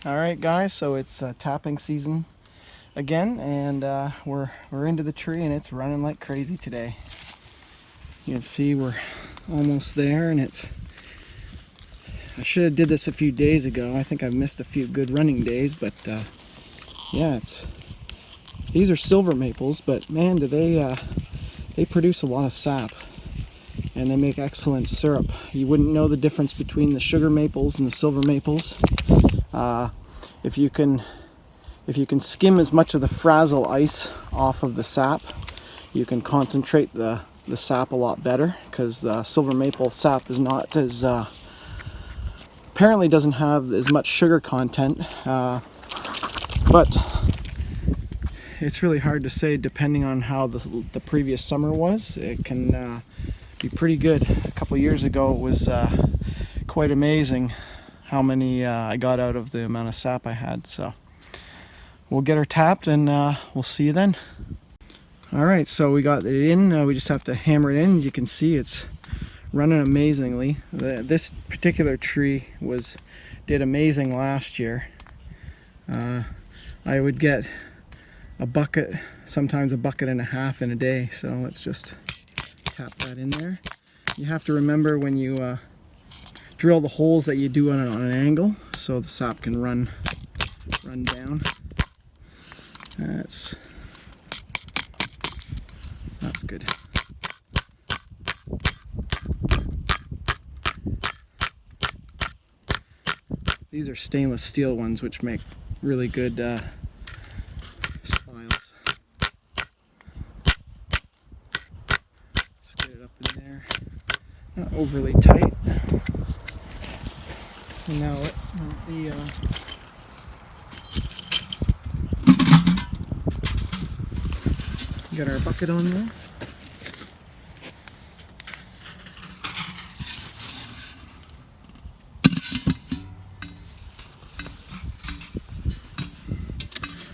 Alright guys, so it's tapping season again, and we're into the tree and it's running like crazy today. You can see we're almost there, and I should have did this a few days ago. I think I've missed a few good running days, but yeah, these are silver maples, but man, do they produce a lot of sap, and they make excellent syrup. You wouldn't know the difference between the sugar maples and the silver maples. If you can skim as much of the frazzle ice off of the sap, you can concentrate the sap a lot better, because the silver maple sap is not as apparently doesn't have as much sugar content, but it's really hard to say depending on how the previous summer was. It can be pretty good. A couple years ago it was quite amazing how many I got out of the amount of sap I had. So we'll get her tapped, and we'll see you then. Alright, so we got it in. We just have to hammer it in. As you can see, it's running amazingly. This particular tree did amazing last year. I would get a bucket, sometimes a bucket and a half in a day. So let's just tap that in there. You have to remember when you drill the holes that you do on an angle, so the sap can run down. That's good. These are stainless steel ones, which make really good spiles. Just get it up in there. Not overly tight. And now let's mount the get our bucket on there.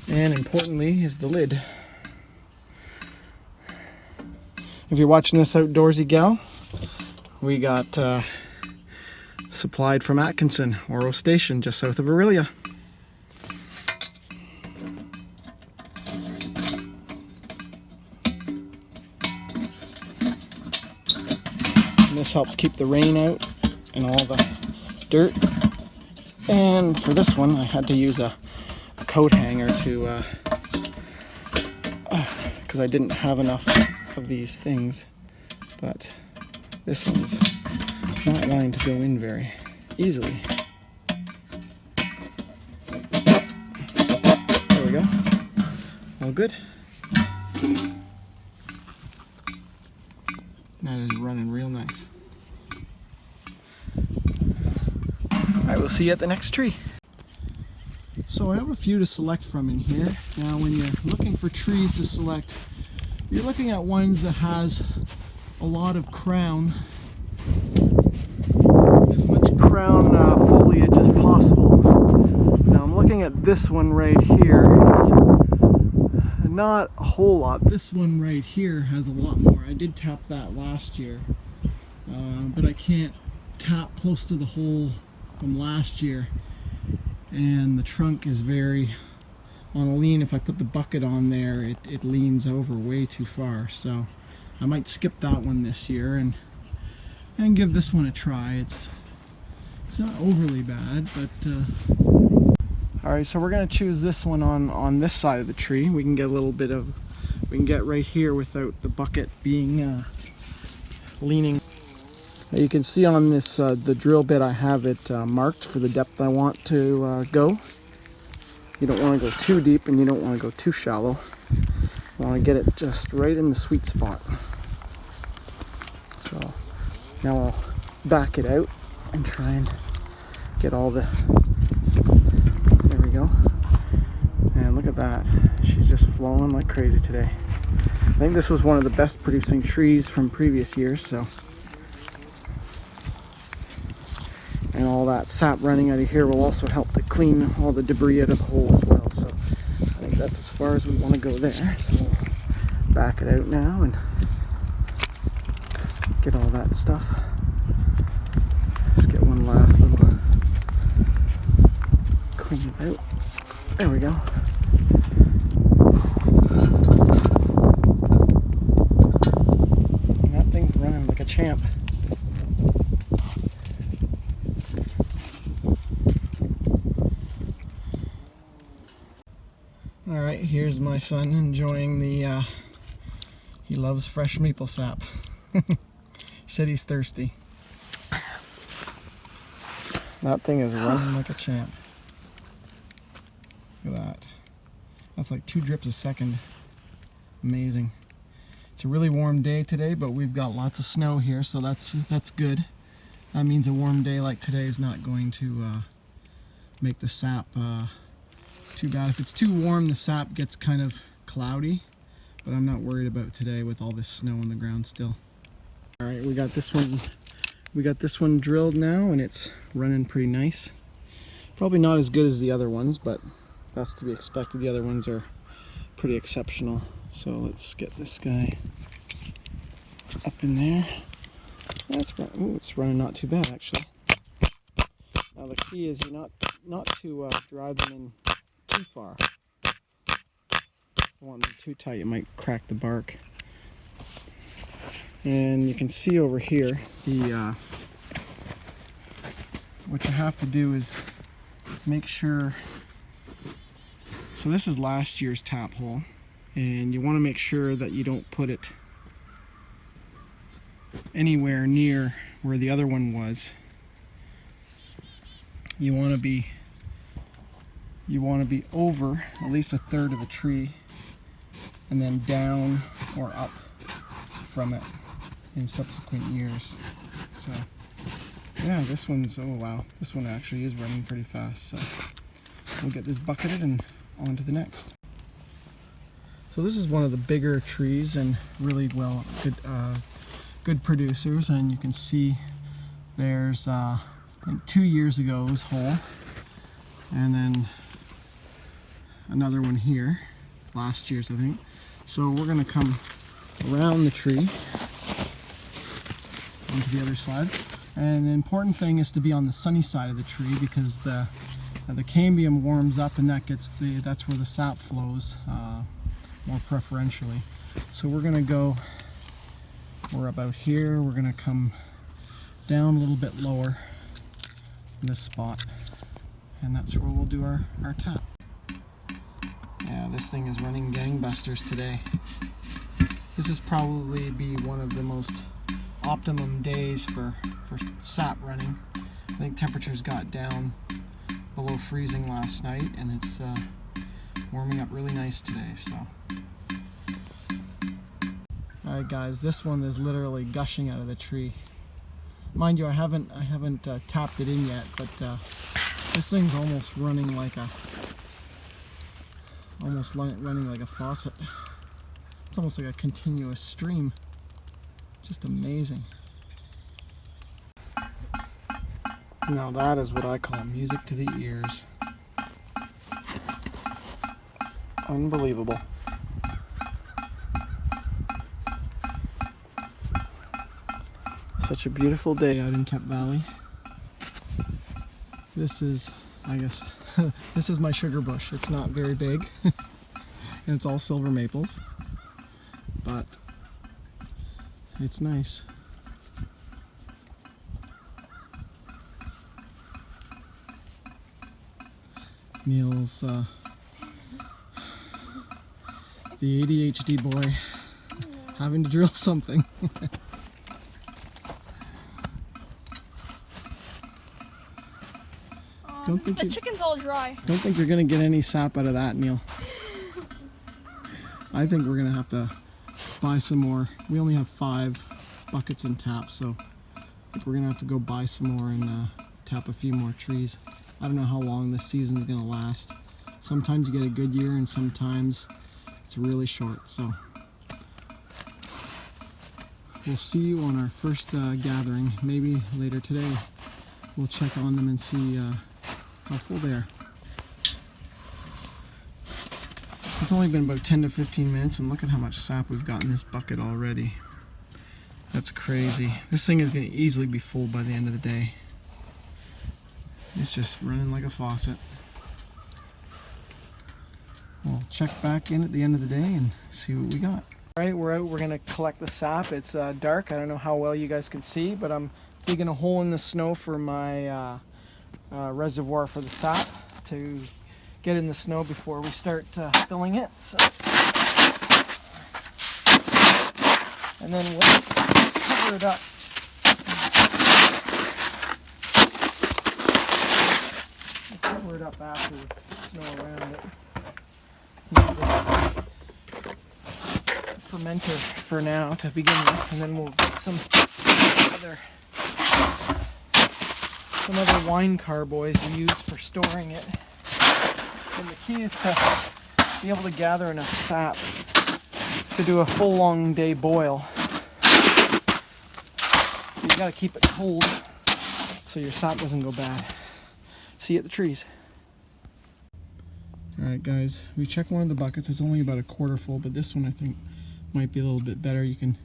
And importantly is the lid. If you're watching this outdoorsy gal, we got supplied from Atkinson, Oro Station, just south of Aurelia. And this helps keep the rain out and all the dirt. And for this one, I had to use a coat hanger to, because I didn't have enough of these things. But this one's not wanting to go in very easily. There we go. All good. That is running real nice. Alright, we'll see you at the next tree. So I have a few to select from in here. Now when you're looking for trees to select, you're looking at ones that has a lot of crown, as much crown foliage as possible. Now I'm looking at this one right here. It's not a whole lot. This one right here has a lot more. I did tap that last year, but I can't tap close to the hole from last year. And the trunk is very on a lean. If I put the bucket on there, it leans over way too far. So I might skip that one this year and give this one a try. It's not overly bad, but alright, so we're gonna choose this one on this side of the tree. We can get right here without the bucket being leaning. You can see on this the drill bit, I have it marked for the depth I want to go. You don't want to go too deep and you don't want to go too shallow. You want to get it just right in the sweet spot. So now I'll back it out and try and get all the... There we go. And look at that. She's just flowing like crazy today. I think this was one of the best producing trees from previous years, so... And all that sap running out of here will also help to clean all the debris out of the hole as well. So I think that's as far as we want to go there. So we'll back it out now and get all that stuff. Just get one last little clean it out. There we go. And that thing's running like a champ. Alright, here's my son enjoying the, he loves fresh maple sap. He said he's thirsty. That thing is running like a champ. Look at that. That's like 2 drips a second. Amazing. It's a really warm day today, but we've got lots of snow here, so that's good. That means a warm day like today is not going to make the sap too bad. If it's too warm, the sap gets kind of cloudy, but I'm not worried about today with all this snow on the ground still. All right, we got this one. We got this one drilled now, and it's running pretty nice. Probably not as good as the other ones, but that's to be expected. The other ones are pretty exceptional. So let's get this guy up in there. It's running not too bad actually. Now the key is you're not to drive them in too far. Don't want them too tight, you might crack the bark. And you can see over here the what you have to do is make sure. So this is last year's tap hole, and you want to make sure that you don't put it anywhere near where the other one was. You want to be over at least a third of the tree, and then down or up from it in subsequent years. So yeah, this one's, oh wow, this one actually is running pretty fast. So we'll get this bucketed and on to the next. So this is one of the bigger trees and really good producers, and you can see there's I think 2 years ago it was whole, and then another one here, last year's I think. So we're gonna come around the tree onto the other side, and the important thing is to be on the sunny side of the tree, because the cambium warms up, and that's where the sap flows more preferentially. So we're about here. We're gonna come down a little bit lower in this spot, and that's where we'll do our tap. Yeah, this thing is running gangbusters today. This is probably be one of the most optimum days for sap running. I think temperatures got down below freezing last night, and it's warming up really nice today. So, all right, guys, this one is literally gushing out of the tree. Mind you, I haven't tapped it in yet, but this thing's almost running like a faucet. It's almost like a continuous stream. Just amazing. Now that is what I call music to the ears. Unbelievable. Such a beautiful day out in Kep Valley. This is, I guess, this is my sugar bush. It's not very big, and it's all silver maples, but it's nice. Neil's the ADHD boy having to drill something. The chicken's all dry. Don't think you're gonna get any sap out of that, Neil. I think we're gonna have to buy some more. We only have 5 buckets and taps, so I think we're gonna have to go buy some more and tap a few more trees. I don't know how long this season is gonna last. Sometimes you get a good year, and sometimes it's really short. So we'll see you on our first gathering. Maybe later today we'll check on them and see how full they are. It's only been about 10 to 15 minutes, and look at how much sap we've got in this bucket already. That's crazy. This thing is going to easily be full by the end of the day. It's just running like a faucet. We'll check back in at the end of the day and see what we got. All right, we're out. We're gonna collect the sap. It's dark. I don't know how well you guys can see, but I'm digging a hole in the snow for my reservoir for the sap to get in the snow before we start filling it. So, and then we'll cover it up. We'll cover it up after with snow around it. Use a fermenter for now to begin with, and then we'll get some other wine carboys to use for storing it. And the key is to be able to gather enough sap to do a full long day boil. You gotta keep it cold so your sap doesn't go bad. See you at the trees. Alright guys, we checked one of the buckets. It's only about a quarter full, but this one I think might be a little bit better. You can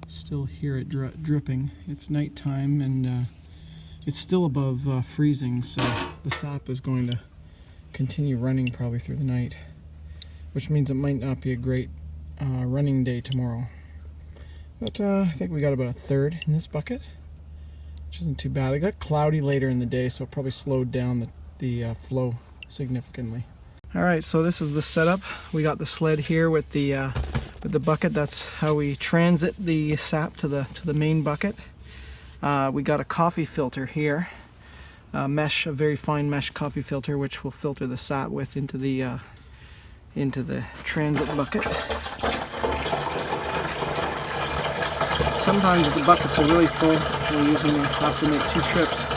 still hear it dripping. It's nighttime and it's still above freezing, so the sap is going to continue running probably through the night, which means it might not be a great running day tomorrow. But I think we got about a third in this bucket, which isn't too bad. It got cloudy later in the day, so it probably slowed down the flow significantly. Alright, so this is the setup. We got the sled here with the bucket. That's how we transit the sap to the main bucket. We got a coffee filter here, a very fine mesh coffee filter, which will filter the sap with into the transit bucket. Sometimes the buckets are really full. We usually have to make 2 trips,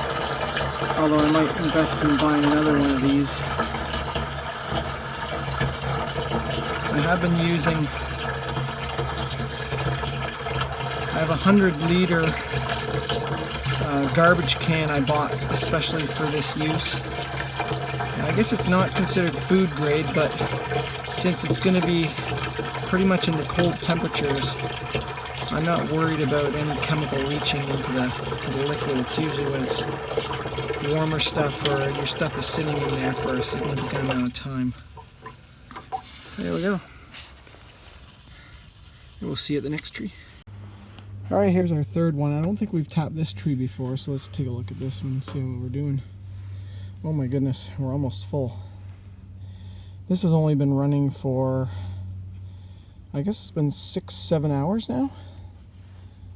although I might invest in buying another one of these. I have been using, I have a 100-liter garbage can I bought especially for this use. And I guess it's not considered food grade, but since it's going to be pretty much in the cold temperatures, I'm not worried about any chemical leaching into the liquid. It's usually when it's warmer stuff or your stuff is sitting in there for a significant amount of time. There we go. We'll see you at the next tree. Alright, here's our third one. I don't think we've tapped this tree before, so let's take a look at this one and see what we're doing. Oh my goodness, we're almost full. This has only been running for, I guess it's been 6-7 hours now.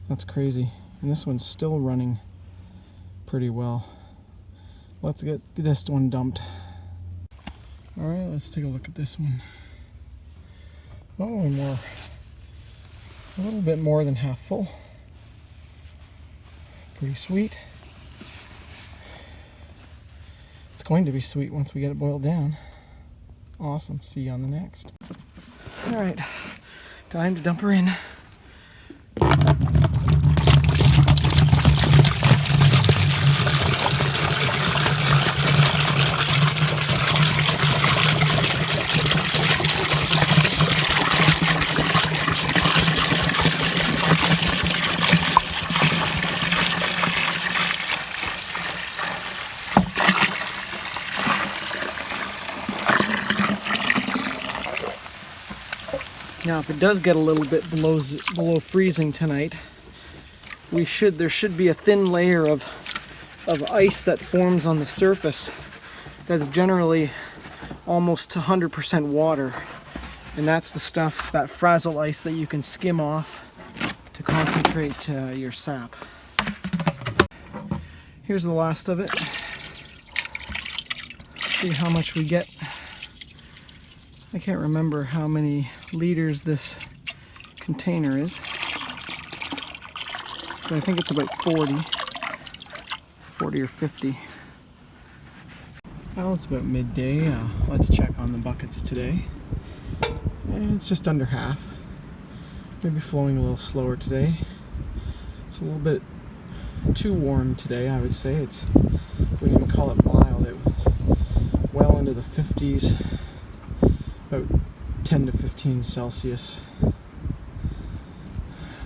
That's crazy. And this one's still running pretty well. Let's get this one dumped. Alright, let's take a look at this one. Oh, and we're a little bit more than half full. Pretty sweet. It's going to be sweet once we get it boiled down. Awesome. See you on the next. Alright, time to dump her in. Now, if it does get a little bit below freezing tonight, there should be a thin layer of ice that forms on the surface that's generally almost 100% water. And that's the stuff, that frazzle ice that you can skim off to concentrate your sap. Here's the last of it. See how much we get. I can't remember how many liters this container is, but I think it's about 40 or 50. Well, it's about midday. Let's check on the buckets today. And it's just under half. Maybe flowing a little slower today. It's a little bit too warm today, I would say. Wouldn't even call it mild. It was well into the 50s. About 10 to 15 Celsius.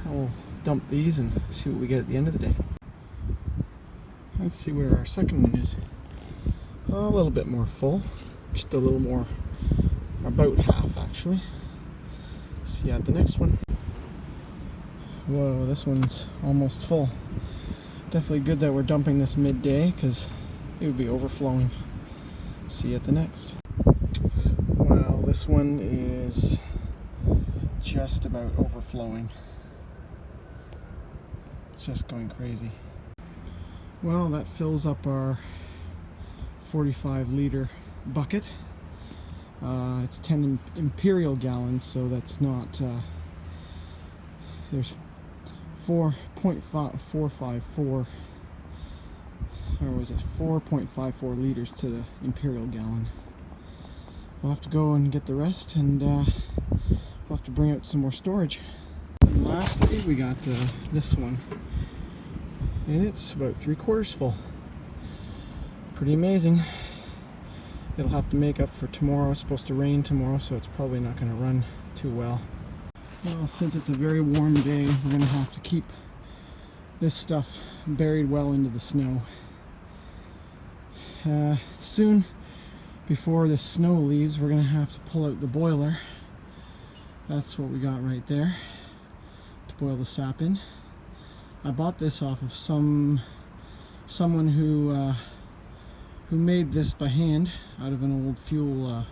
I'll dump these and see what we get at the end of the day. Let's see where our second one is. A little bit more full, just a little more About half, actually. See you at the next one. Whoa, this one's almost full. Definitely good that we're dumping this midday because it would be overflowing. See you at the next. Wow, this one is just about overflowing. It's just going crazy. Well, that fills up our 45-liter bucket. It's 10 imperial gallons, so that's not, there's 4.454, or was it 4.54 liters to the imperial gallon. We'll have to go and get the rest, and we'll have to bring out some more storage. And lastly, we got this one, and it's about 3/4 full. Pretty amazing. It'll have to make up for tomorrow. It's supposed to rain tomorrow, so it's probably not going to run too well. Well, since it's a very warm day, we're going to have to keep this stuff buried well into the snow. Soon, before the snow leaves, we're going to have to pull out the boiler. That's what we got right there to boil the sap in. I bought this off of someone who made this by hand out of an old fuel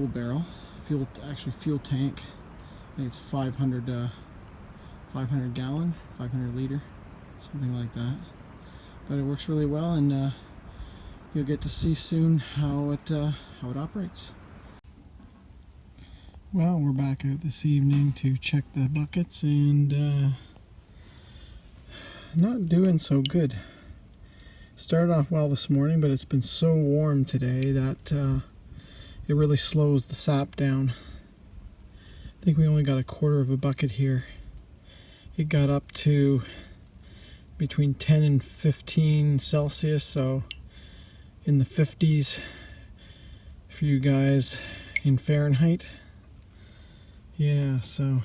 barrel, fuel tank. I think it's 500 gallon, 500 liter, something like that. But it works really well, and you'll get to see soon how it operates. Well, we're back out this evening to check the buckets, and not doing so good. Started off well this morning, but it's been so warm today that it really slows the sap down. I think we only got 1/4 of a bucket here. It got up to between 10 and 15 Celsius, so in the 50s for you guys in Fahrenheit. Yeah, so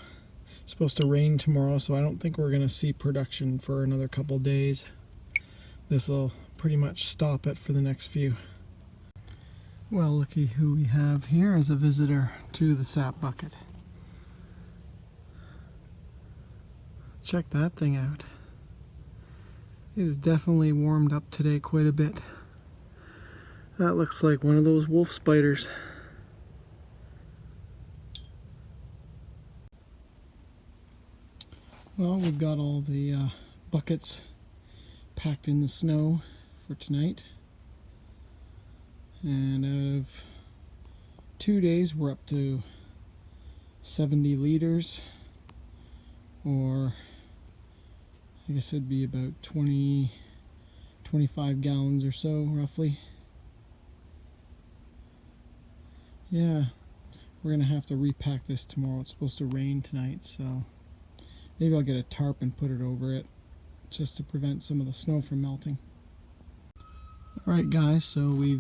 it's supposed to rain tomorrow, so I don't think we're going to see production for another couple days. This will pretty much stop it for the next few. Well, looky who we have here as a visitor to the sap bucket. Check that thing out. It is definitely warmed up today quite a bit. That looks like one of those wolf spiders. Well, we've got all the buckets packed in the snow for tonight, and out of 2 days we're up to 70 liters, or I guess it'd be about 25 gallons or so roughly. Yeah, we're gonna have to repack this tomorrow. It's supposed to rain tonight, so maybe I'll get a tarp and put it over it just to prevent some of the snow from melting. Alright guys, so we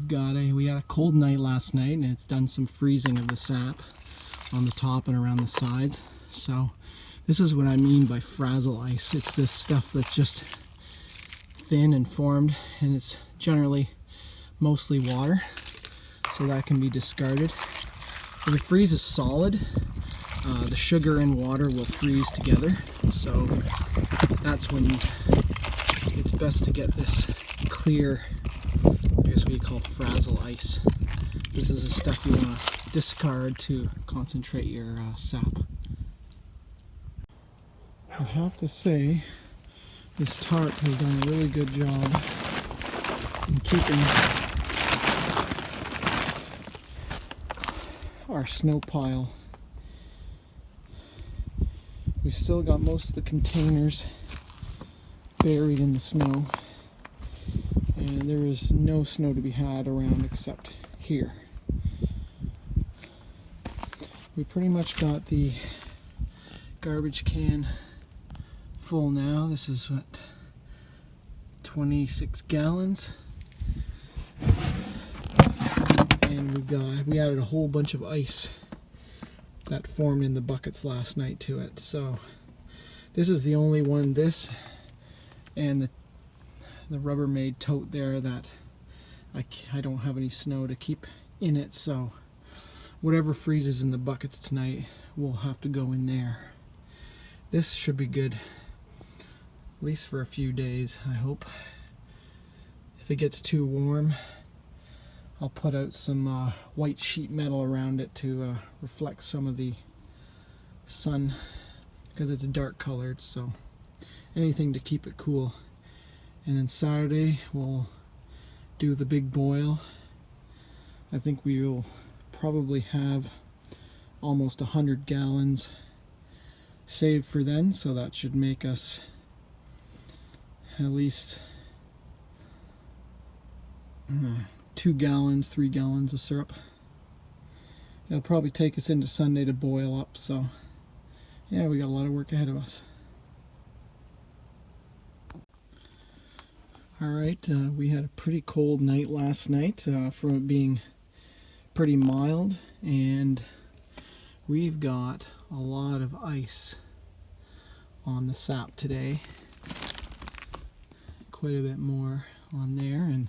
had a cold night last night, and it's done some freezing of the sap on the top and around the sides. So this is what I mean by frazzle ice. It's this stuff that's just thin and formed, and it's generally mostly water, so that can be discarded. If it freezes solid, the sugar and water will freeze together, so that's when it's best to get this clear, I guess what you call frazzle ice. This is the stuff you want to discard to concentrate your sap. I have to say, this tarp has done a really good job in keeping our snow pile. We've still got most of the containers buried in the snow, and there is no snow to be had around except here. We pretty much got the garbage can full now. This is what, 26 gallons, and we added a whole bunch of ice that formed in the buckets last night to it. So this is the only one, this and the Rubbermaid tote there, that I don't have any snow to keep in it, so whatever freezes in the buckets tonight will have to go in there. This should be good, at least for a few days, I hope. If it gets too warm, I'll put out some white sheet metal around it to reflect some of the sun, because it's dark colored, so anything to keep it cool. And then Saturday we'll do the big boil. I think we will probably have almost 100 gallons saved for then, so that should make us at least 2 gallons, 3 gallons of syrup. It'll probably take us into Sunday to boil up, so yeah, we got a lot of work ahead of us. Alright, we had a pretty cold night last night from it being pretty mild, and we've got a lot of ice on the sap today. Quite a bit more on there, and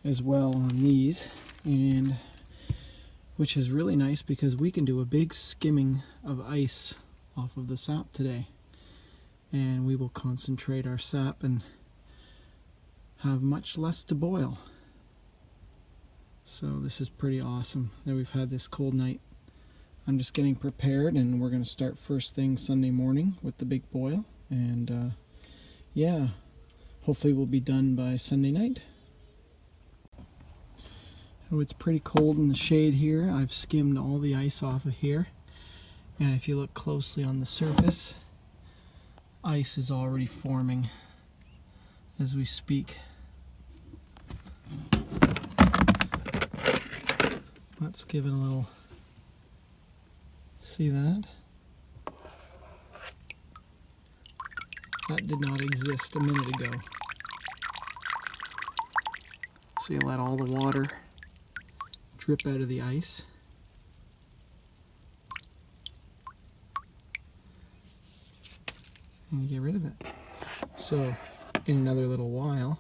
as well on these, and which is really nice because we can do a big skimming of ice off of the sap today, and we will concentrate our sap and have much less to boil. So this is pretty awesome that we've had this cold night. I'm just getting prepared, and we're going to start first thing Sunday morning with the big boil, and yeah, hopefully we'll be done by Sunday night. Oh, it's pretty cold in the shade here. I've skimmed all the ice off of here, and if you look closely on the surface, ice is already forming as we speak. Let's give it a little, see that? That did not exist a minute ago. So you let all the water drip out of the ice. And you get rid of it. So in another little while,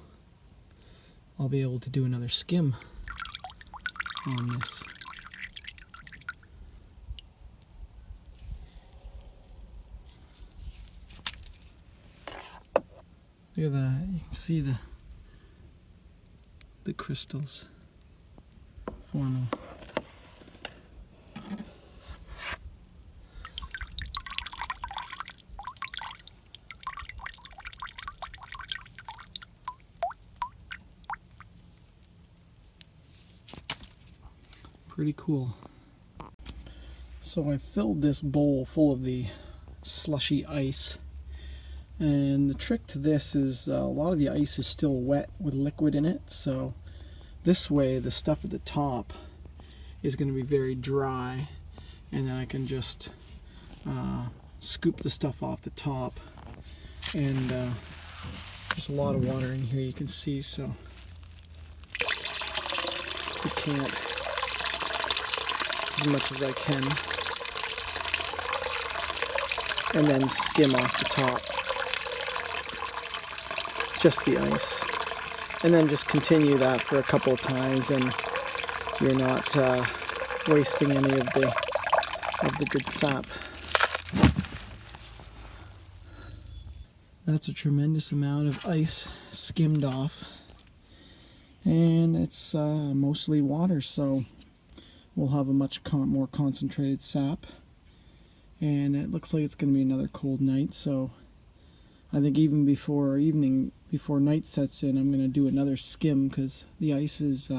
I'll be able to do another skim on this. Look at that, you can see the crystals forming. Pretty cool. So I filled this bowl full of the slushy ice, and the trick to this is a lot of the ice is still wet with liquid in it, so this way the stuff at the top is going to be very dry, and then I can just scoop the stuff off the top. And there's a lot of water in here, you can see, so you can't as much as I can, and then skim off the top, just the ice, and then just continue that for a couple of times, and you're not wasting any of the good sap. That's a tremendous amount of ice skimmed off, and it's mostly water, so we'll have a much more concentrated sap. And it looks like it's going to be another cold night, so I think even before night sets in, I'm going to do another skim, because the ice is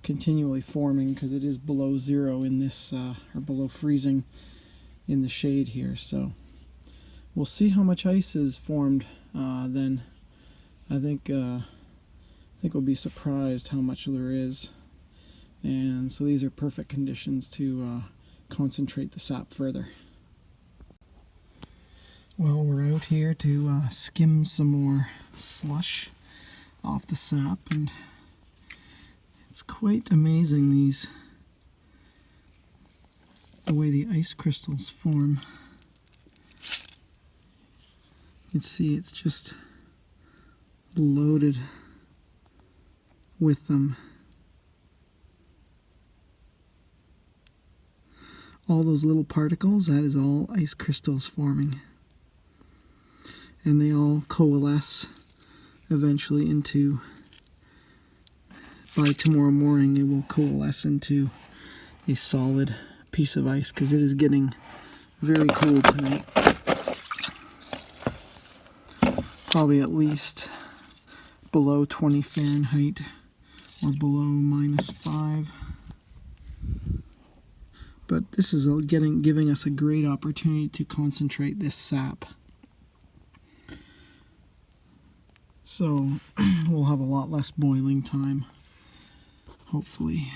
continually forming, because it is below zero in this, or below freezing in the shade here. So we'll see how much ice is formed then. I think we'll be surprised how much there is. And so these are perfect conditions to concentrate the sap further. Well, we're out here to skim some more slush off the sap, and it's quite amazing the way the ice crystals form. You can see it's just loaded with them. all those little particles, that is all ice crystals forming. And they all coalesce eventually into, by tomorrow morning, it will coalesce into a solid piece of ice because it is getting very cold tonight. Probably at least below 20 Fahrenheit or below -5. But this is giving us a great opportunity to concentrate this sap. So we'll have a lot less boiling time, hopefully.